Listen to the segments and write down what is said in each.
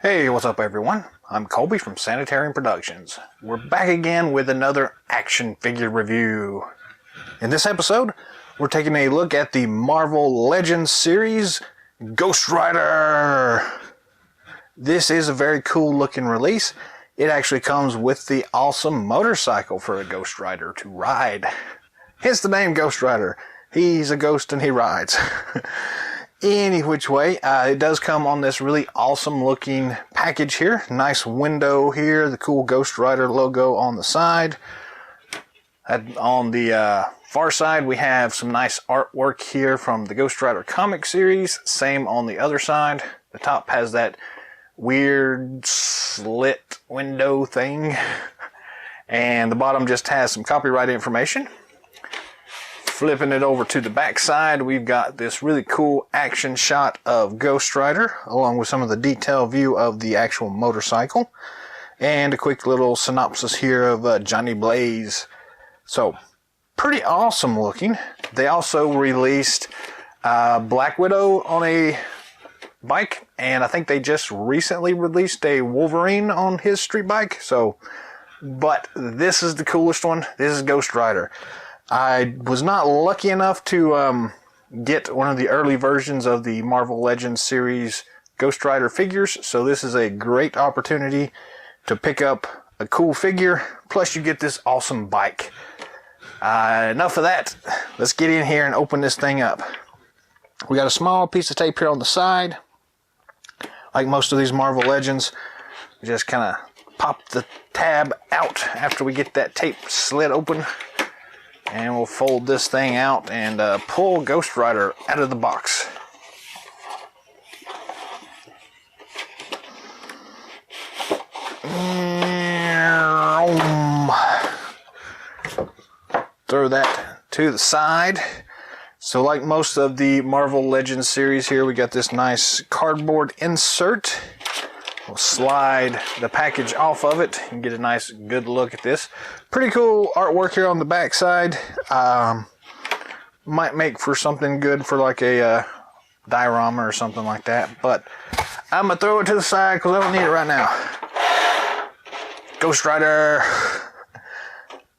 Hey, what's up everyone? I'm Colby from Sanitarium Productions. We're back again with another action figure review. In this episode, we're taking a look at the Marvel Legends series, Ghost Rider. This is a very cool looking release. It actually comes with the awesome motorcycle for a Ghost Rider to ride. Hence the name Ghost Rider. He's a ghost and he rides. Any which way, it does come on this really awesome looking package here. Nice window here, the cool Ghost Rider logo on the side. On the far side, we have some nice artwork here from the Ghost Rider comic series. Same on the other side. The top has that weird slit window thing. And the bottom just has some copyright information. Flipping it over to the back side, we've got this really cool action shot of Ghost Rider, along with some of the detail view of the actual motorcycle, and a quick little synopsis here of Johnny Blaze. So, pretty awesome looking. They also released Black Widow on a bike, and I think they just recently released a Wolverine on his street bike. But this is the coolest one. This is Ghost Rider. I was not lucky enough to get one of the early versions of the Marvel Legends series Ghost Rider figures, so this is a great opportunity to pick up a cool figure, plus you get this awesome bike. Enough of that. Let's get in here and open this thing up. We got a small piece of tape here on the side. Like most of these Marvel Legends, we just kind of pop the tab out after we get that tape slit open. And we'll fold this thing out and pull Ghost Rider out of the box. Throw that to the side. So like most of the Marvel Legends series here, we got this nice cardboard insert. We'll slide the package off of it and get a nice good look at this. Pretty cool artwork here on the back side. Might make for something good for like a diorama or something like that. But I'm going to throw it to the side because I don't need it right now. Ghost Rider.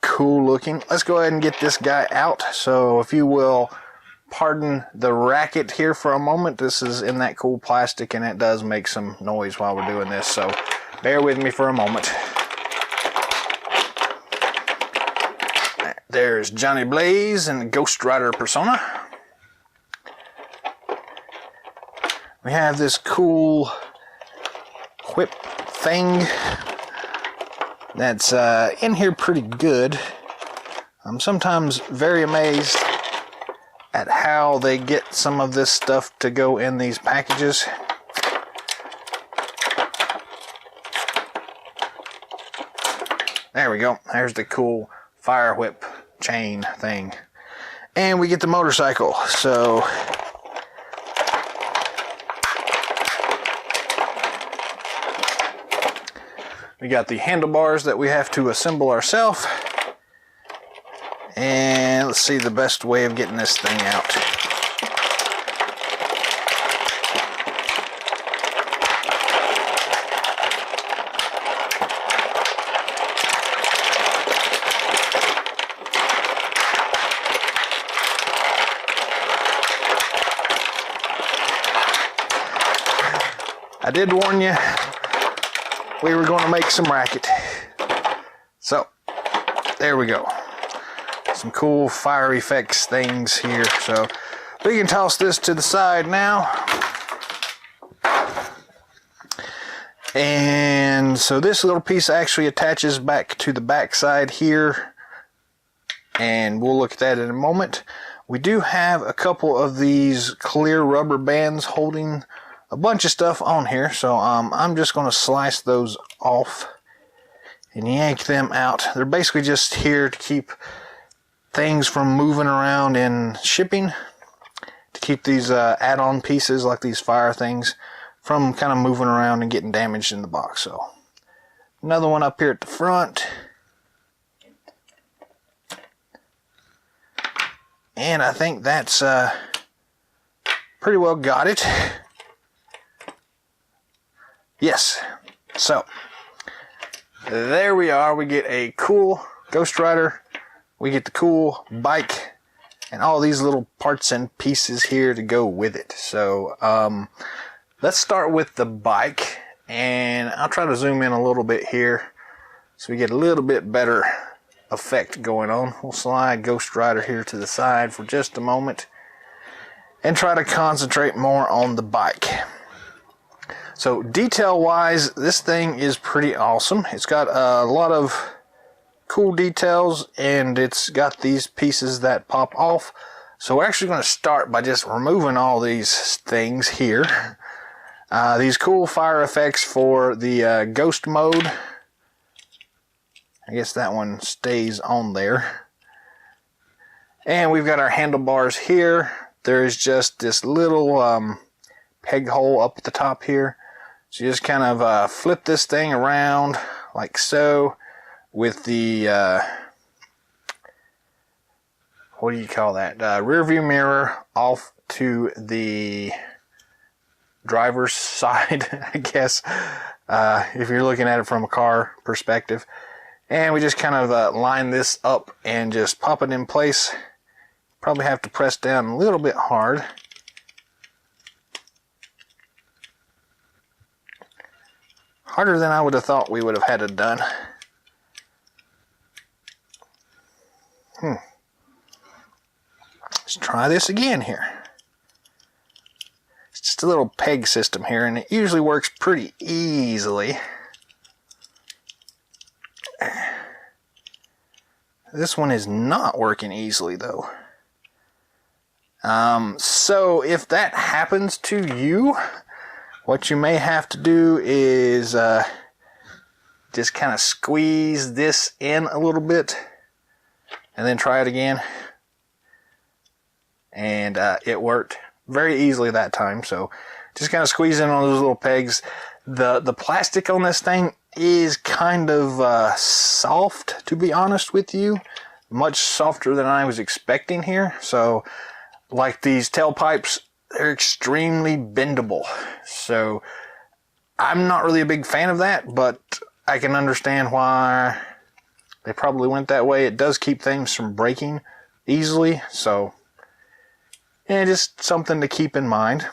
Cool looking. Let's go ahead and get this guy out. So if you will pardon the racket here for a moment. This is in that cool plastic and it does make some noise while we're doing this. So bear with me for a moment. There's Johnny Blaze and the Ghost Rider persona. We have this cool whip thing that's in here pretty good. I'm sometimes very amazed at how they get some of this stuff to go in these packages. There we go. There's the cool fire whip chain thing. And we get the motorcycle. So we got the handlebars that we have to assemble ourselves. And let's see the best way of getting this thing out. I did warn you, we were going to make some racket. So, there we go. Some cool fire effects things here. So we can toss this to the side now. And so this little piece actually attaches back to the back side here. And we'll look at that in a moment. We do have a couple of these clear rubber bands holding a bunch of stuff on here. So I'm just going to slice those off and yank them out. They're basically just here to keep things from moving around in shipping, to keep these add-on pieces like these fire things from kind of moving around and getting damaged in the box. So another one up here at the front, and I think that's pretty well got it. Yes. So, there we are. We get a cool Ghost Rider. We get the cool bike. And all these little parts and pieces here to go with it. So, let's start with the bike. And I'll try to zoom in a little bit here so we get a little bit better effect going on. We'll slide Ghost Rider here to the side for just a moment and try to concentrate more on the bike. So detail wise, this thing is pretty awesome. It's got a lot of cool details and it's got these pieces that pop off. So we're actually going to start by just removing all these things here. These cool fire effects for the ghost mode. I guess that one stays on there. And we've got our handlebars here. There's just this little peg hole up at the top here. So you just kind of flip this thing around like so with the, what do you call that? Rear view mirror off to the driver's side, I guess, if you're looking at it from a car perspective. And we just kind of line this up and just pop it in place. Probably have to press down a little bit hard. Harder than I would have thought we would have had it done. Let's try this again here. It's just a little peg system here, and it usually works pretty easily. This one is not working easily though. So if that happens to you, what you may have to do is just kind of squeeze this in a little bit and then try it again. And it worked very easily that time. So just kind of squeeze in on those little pegs. The plastic on this thing is kind of soft, to be honest with you. Much softer than I was expecting here. So like these tailpipes, they're extremely bendable. So I'm not really a big fan of that, but I can understand why they probably went that way. It does keep things from breaking easily. So yeah, just something to keep in mind.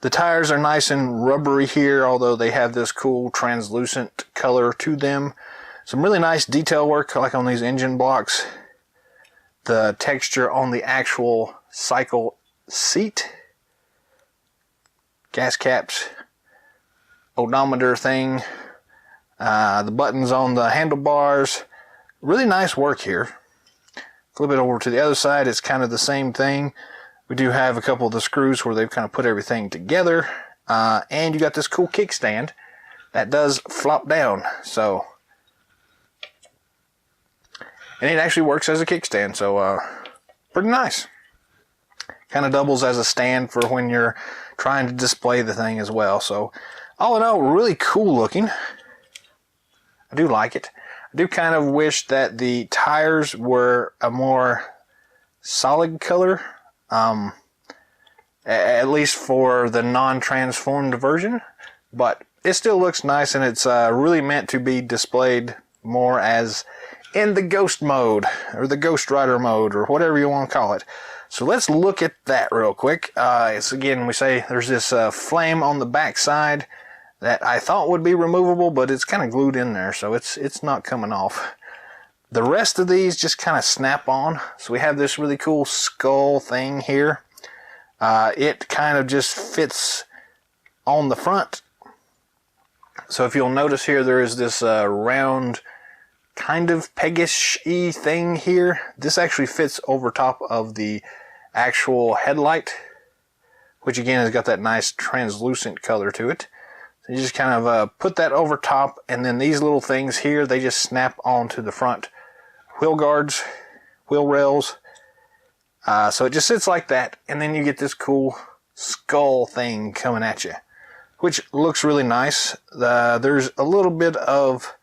The tires are nice and rubbery here, although they have this cool translucent color to them. Some really nice detail work, like on these engine blocks. The texture on the actual cycle seat. Gas caps. Odometer thing. The buttons on the handlebars. Really nice work here. Flip it over to the other side, it's kind of the same thing. We do have a couple of the screws where they've kind of put everything together. And you got this cool kickstand that does flop down. So, and it actually works as a kickstand, so pretty nice. Kind of doubles as a stand for when you're trying to display the thing as well. So, all in all, really cool looking. I do like it. I do kind of wish that the tires were a more solid color, at least for the non-transformed version, but it still looks nice, and it's really meant to be displayed more as in the Ghost mode, or the Ghost Rider mode, or whatever you want to call it. So let's look at that real quick. It's again, we say there's this flame on the back side that I thought would be removable, but it's kind of glued in there, so it's not coming off. The rest of these just kind of snap on. So we have this really cool skull thing here. It kind of just fits on the front. So if you'll notice here, there is this round kind of pegish-y thing here. This actually fits over top of the actual headlight, which again has got that nice translucent color to it. So you just kind of put that over top, and then these little things here, they just snap onto the front wheel guards, wheel rails. So it just sits like that, and then you get this cool skull thing coming at you, which looks really nice. There's a little bit of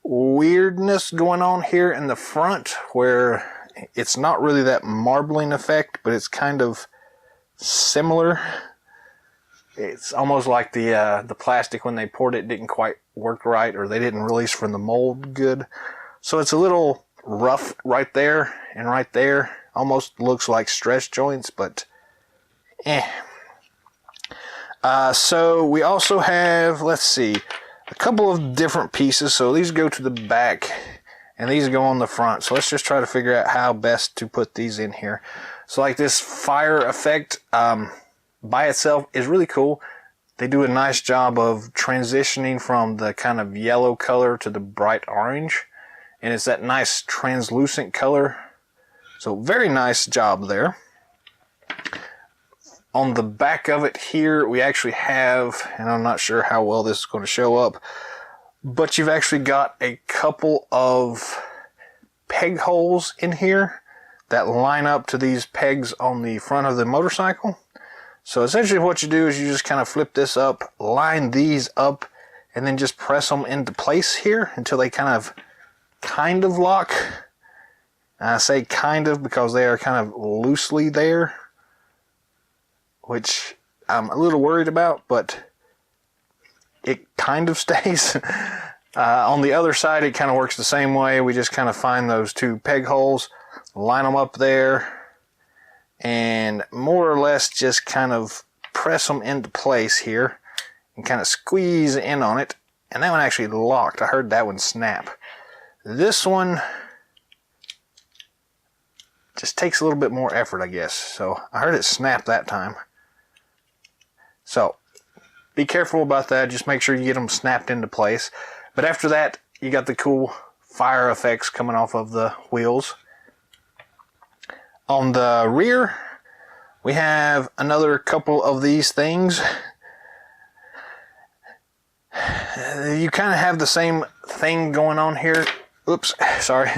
weirdness going on here in the front, where it's not really that marbling effect, but it's kind of similar. It's almost like the plastic when they poured it didn't quite work right, or they didn't release from the mold good. So it's a little rough right there and right there. Almost looks like stress joints, but so we also have, let's see, a couple of different pieces. So these go to the back and these go on the front. So let's just try to figure out how best to put these in here. So like this fire effect by itself is really cool. They do a nice job of transitioning from the kind of yellow color to the bright orange. And it's that nice translucent color. So very nice job there. On the back of it here, we actually have, and I'm not sure how well this is going to show up, but you've actually got a couple of peg holes in here that line up to these pegs on the front of the motorcycle. So essentially what you do is you just kind of flip this up, line these up, and then just press them into place here until they kind of lock. I say kind of because they are kind of loosely there, which I'm a little worried about, but it kind of stays. On the other side, it kind of works the same way. We just kind of find those two peg holes, line them up there, and more or less just kind of press them into place here and kind of squeeze in on it. And that one actually locked. I heard that one snap. This one just takes a little bit more effort, I guess. So I heard it snap that time. So be careful about that. Just make sure you get them snapped into place. But after that, you got the cool fire effects coming off of the wheels. On the rear, we have another couple of these things. You kind of have the same thing going on here. Oops, sorry.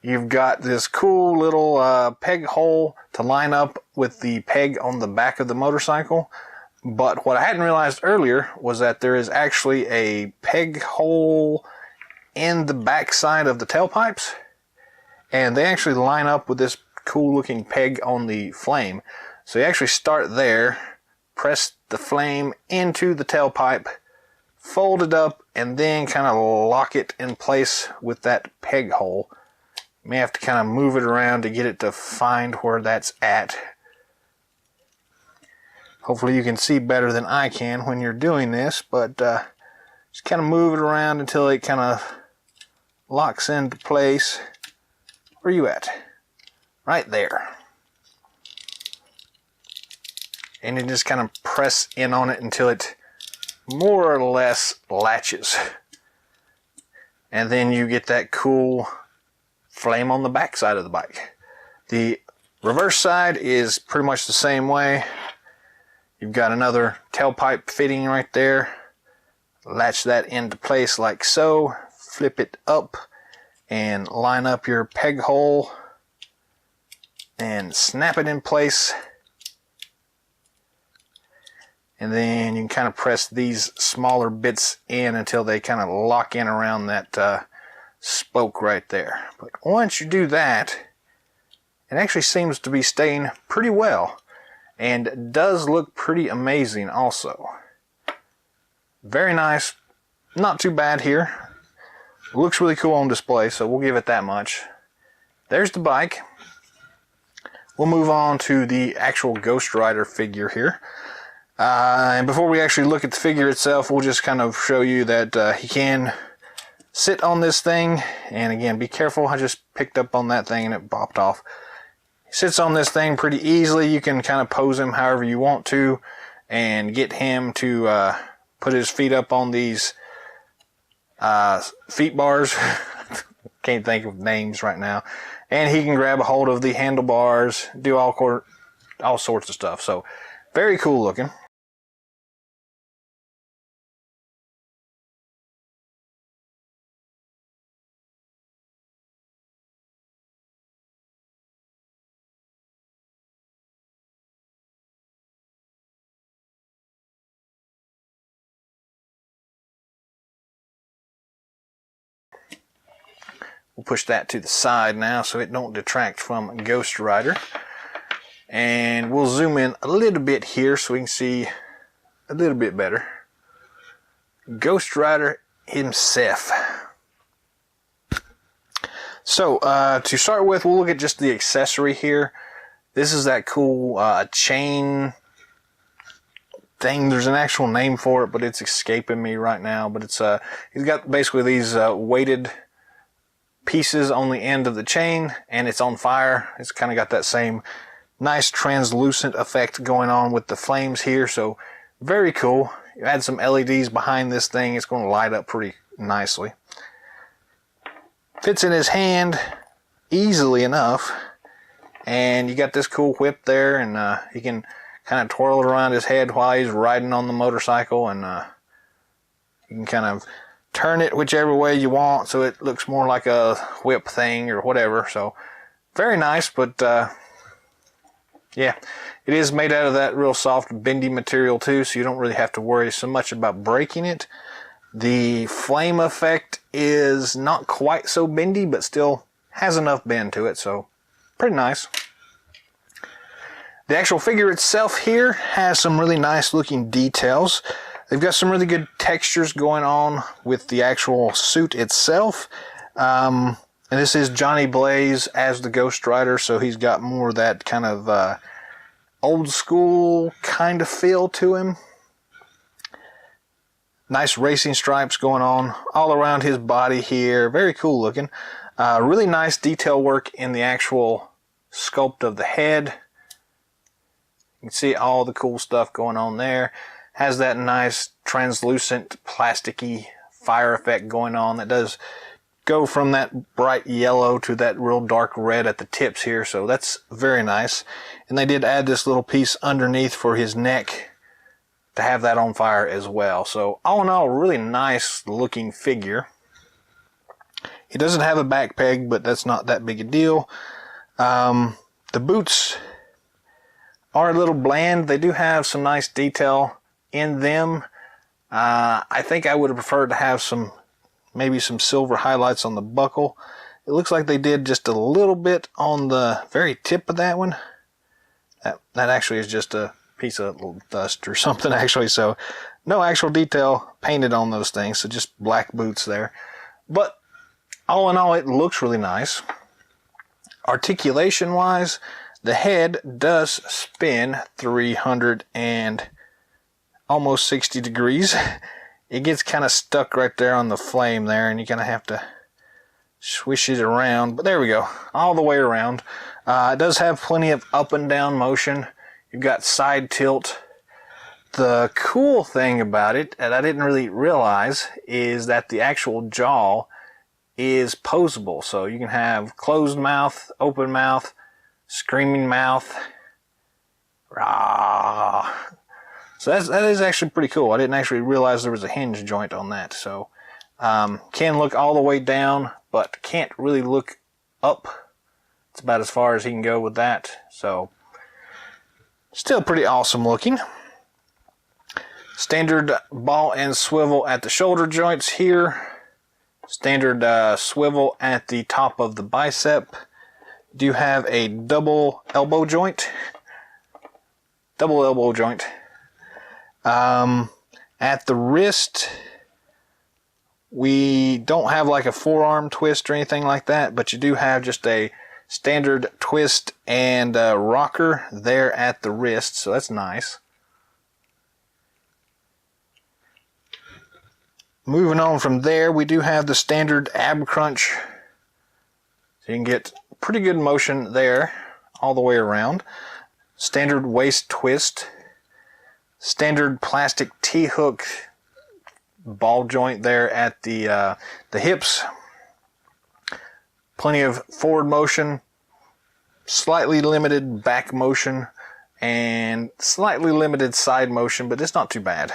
You've got this cool little peg hole to line up with the peg on the back of the motorcycle. But what I hadn't realized earlier was that there is actually a peg hole in the back side of the tailpipes. And they actually line up with this cool looking peg on the flame. So you actually start there, press the flame into the tailpipe, fold it up, and then kind of lock it in place with that peg hole. You may have to kind of move it around to get it to find where that's at. Hopefully you can see better than I can when you're doing this, but just kind of move it around until it kind of locks into place. Where are you at? Right there. And you just kind of press in on it until it more or less latches. And then you get that cool flame on the back side of the bike. The reverse side is pretty much the same way. You've got another tailpipe fitting right there. Latch that into place like so. Flip it up and line up your peg hole and snap it in place. And then you can kind of press these smaller bits in until they kind of lock in around that spoke right there. But once you do that, it actually seems to be staying pretty well. And does look pretty amazing also. Very nice. Not too bad here. Looks really cool on display, so we'll give it that much. There's the bike. We'll move on to the actual Ghost Rider figure here. And before we actually look at the figure itself, we'll just kind of show you that he can sit on this thing. And again, be careful. I just picked up on that thing and it popped off. He sits on this thing pretty easily. You can kind of pose him however you want to and get him to put his feet up on these feet bars. Can't think of names right now. And he can grab a hold of the handlebars, do all sorts of stuff. So very cool looking. We'll push that to the side now so it don't detract from Ghost Rider. And we'll zoom in a little bit here so we can see a little bit better. Ghost Rider himself. So, to start with, we'll look at just the accessory here. This is that cool chain thing. There's an actual name for it, but it's escaping me right now. But it's he's got basically these weighted pieces on the end of the chain, and it's on fire. It's kind of got that same nice translucent effect going on with the flames here. So, very cool. You add some LEDs behind this thing, it's going to light up pretty nicely. Fits in his hand easily enough, and you got this cool whip there, and he can kind of twirl it around his head while he's riding on the motorcycle, and you can kind of turn it whichever way you want so it looks more like a whip thing or whatever. So very nice, but yeah, it is made out of that real soft bendy material too, so you don't really have to worry so much about breaking it. The flame effect is not quite so bendy, but still has enough bend to it, so pretty nice. The actual figure itself here has some really nice looking details. They've got some really good textures going on with the actual suit itself. And this is Johnny Blaze as the Ghost Rider, so he's got more of that kind of old school kind of feel to him. Nice racing stripes going on all around his body here. Very cool looking. Really nice detail work in the actual sculpt of the head. You can see all the cool stuff going on there. Has that nice translucent plasticky fire effect going on that does go from that bright yellow to that real dark red at the tips here. So that's very nice. And they did add this little piece underneath for his neck to have that on fire as well. So all in all, really nice looking figure. He doesn't have a back peg, but that's not that big a deal. The boots are a little bland. They do have some nice detail in them. I think I would have preferred to have maybe some silver highlights on the buckle. It looks like they did just a little bit on the very tip of that one. That actually is just a piece of little dust or something actually, so no actual detail painted on those things, so just black boots there. But all in all, it looks really nice. Articulation wise, the head does spin 300 and almost 60 degrees. It gets kind of stuck right there on the flame there, and you kind of have to swish it around, but there we go, all the way around. It does have plenty of up and down motion. You've got side tilt. The cool thing about it, that I didn't really realize, is that the actual jaw is posable. So you can have closed mouth, open mouth, screaming mouth. Rah. So that is actually pretty cool. I didn't actually realize there was a hinge joint on that. So can look all the way down, but can't really look up. It's about as far as he can go with that. So still pretty awesome looking. Standard ball and swivel at the shoulder joints here. Standard swivel at the top of the bicep. Do have a double elbow joint. Double elbow joint. At the wrist, we don't have like a forearm twist or anything like that, but you do have just a standard twist and rocker there at the wrist, so that's nice. Moving on from there, we do have the standard ab crunch, so you can get pretty good motion there all the way around. Standard waist twist, standard plastic T-hook ball joint there at the hips. Plenty of forward motion, slightly limited back motion, and slightly limited side motion, but it's not too bad.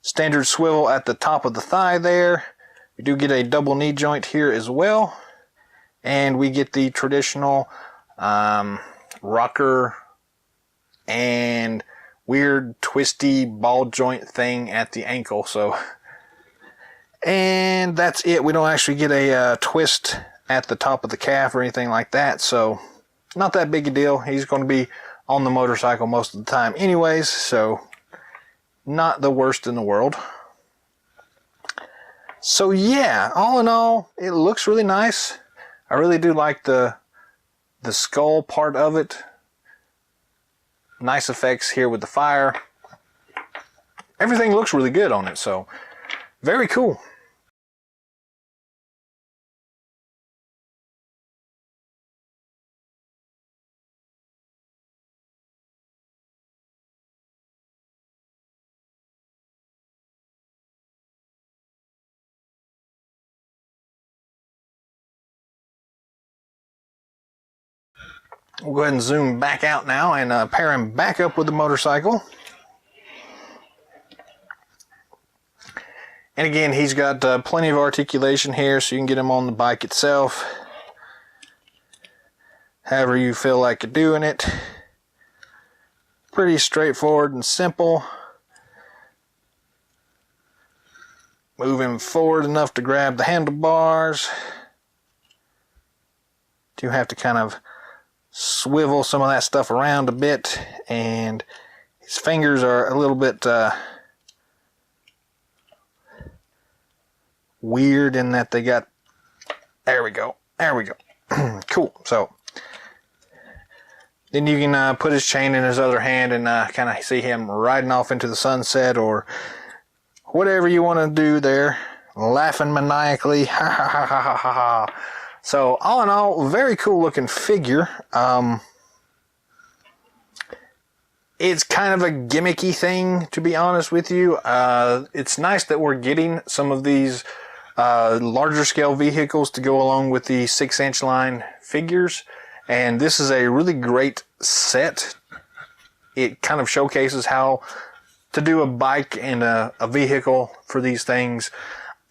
Standard swivel at the top of the thigh there. We do get a double knee joint here as well. And we get the traditional rocker and weird twisty ball joint thing at the ankle. And that's it. We don't actually get a twist at the top of the calf or anything like that, so not that big a deal. He's going to be on the motorcycle most of the time anyways, so not the worst in the world. So yeah, all in all, it looks really nice. I really do like the skull part of it. Nice effects here with the fire. Everything looks really good on it, so very cool. We'll go ahead and zoom back out now and pair him back up with the motorcycle. And again, he's got plenty of articulation here, so you can get him on the bike itself. However you feel like you're doing it. Pretty straightforward and simple. Move him forward enough to grab the handlebars. Do have to kind of swivel some of that stuff around a bit, and his fingers are a little bit weird in that they got, there we go, cool. So then you can put his chain in his other hand and kind of see him riding off into the sunset or whatever you want to do there, laughing maniacally, ha ha ha ha ha ha. So all in all, very cool looking figure. It's kind of a gimmicky thing, to be honest with you. It's nice that we're getting some of these larger scale vehicles to go along with the 6-inch line figures. And this is a really great set. It kind of showcases how to do a bike and a vehicle for these things.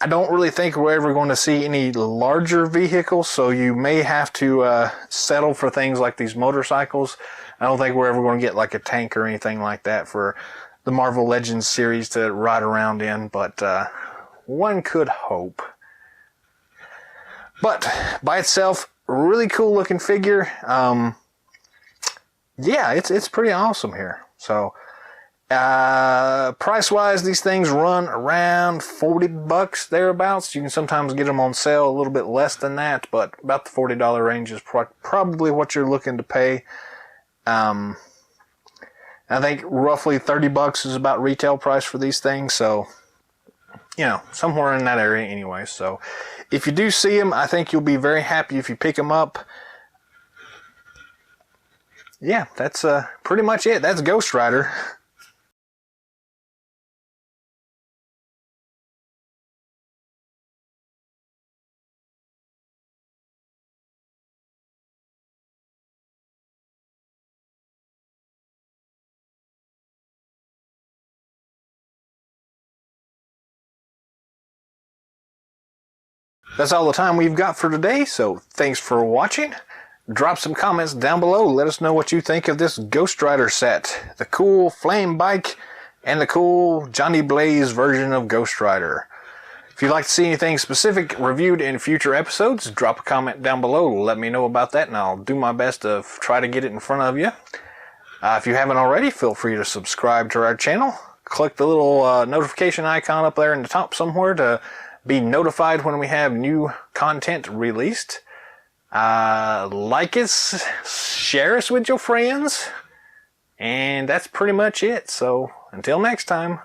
I don't really think we're ever going to see any larger vehicles, so you may have to settle for things like these motorcycles. I don't think we're ever going to get like a tank or anything like that for the Marvel Legends series to ride around in, but one could hope. But by itself, really cool looking figure. Yeah, it's pretty awesome here. So price wise, these things run around $40 thereabouts. You can sometimes get them on sale a little bit less than that, but about the $40 range is probably what you're looking to pay. I think roughly $30 is about retail price for these things, so you know, somewhere in that area anyway. So if you do see them, I think you'll be very happy if you pick them up. Yeah, that's pretty much it. That's Ghost Rider. That's all the time we've got for today, so thanks for watching. Drop some comments down below. Let us know what you think of this Ghost Rider set. The cool flame bike and the cool Johnny Blaze version of Ghost Rider. If you'd like to see anything specific reviewed in future episodes, drop a comment down below. Let me know about that and I'll do my best to try to get it in front of you. If you haven't already, feel free to subscribe to our channel. Click the little notification icon up there in the top somewhere to be notified when we have new content released. Like us, share us with your friends, and that's pretty much it. So until next time.